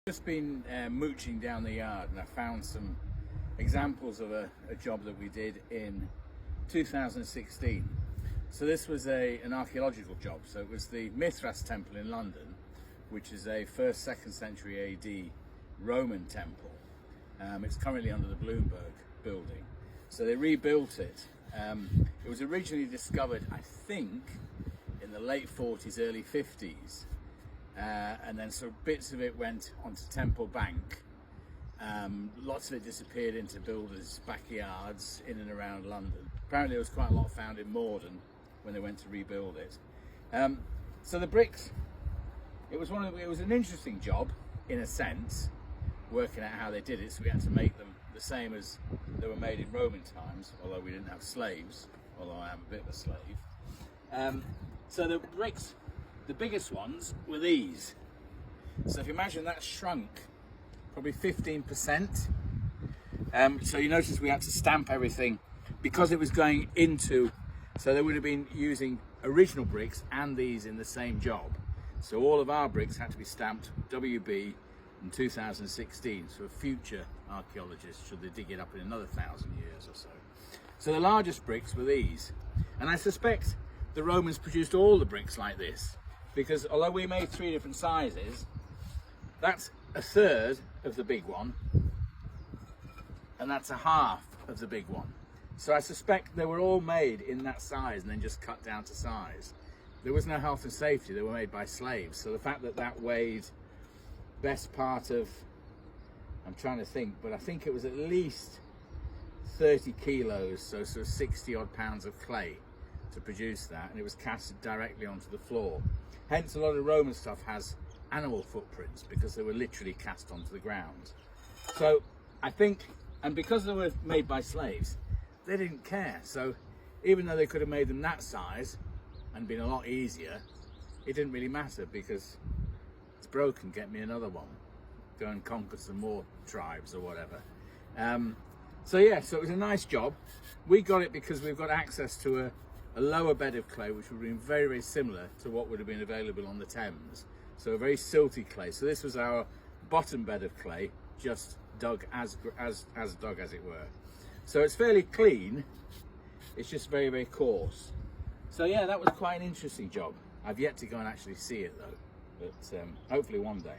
Just been mooching down the yard and I found some examples of a job that we did in 2016. So this was an archaeological job. So it was the Mithras Temple in London, which is a 1st, 2nd century AD Roman temple. It's currently under the Bloomberg building. So they rebuilt it. It was originally discovered, I think, in the late 40s, early 50s. And then so bits of it went onto Temple Bank. Lots of it disappeared into builders' backyards in and around London. Apparently there was quite a lot found in Morden when they went to rebuild it. So the bricks, it was an interesting job in a sense, working out how they did it. So we had to make them the same as they were made in Roman times, although we didn't have slaves, although I am a bit of a slave. So the bricks, the biggest ones were these. So if you imagine that shrunk probably 15%. So you notice we had to stamp everything because it was going into, so they would have been using original bricks and these in the same job. So all of our bricks had to be stamped WB in 2016. So future archaeologists, should they dig it up in another 1,000 years or so. So the largest bricks were these. And I suspect the Romans produced all the bricks like this, because although we made 3 different sizes, that's 1/3 of the big one, and that's 1/2 of the big one. So I suspect they were all made in that size and then just cut down to size. There was no health and safety, they were made by slaves. So the fact that that weighed best part of, I'm trying to think, but I think it was at least 30 kilos, so 60 odd pounds of clay to produce that, and it was cast directly onto the floor. Hence a lot of Roman stuff has animal footprints because they were literally cast onto the ground. So I think, and because they were made by slaves, they didn't care. So even though they could have made them that size and been a lot easier, it didn't really matter because it's broken, get me another one. Go and conquer some more tribes or whatever. So yeah, so it was a nice job. We got it because we've got access to a lower bed of clay, which would have been very, very similar to what would have been available on the Thames. So a very silty clay. So this was our bottom bed of clay, just dug as dug as it were. So it's fairly clean. It's just very, very coarse. So yeah, that was quite an interesting job. I've yet to go and actually see it though, but hopefully one day.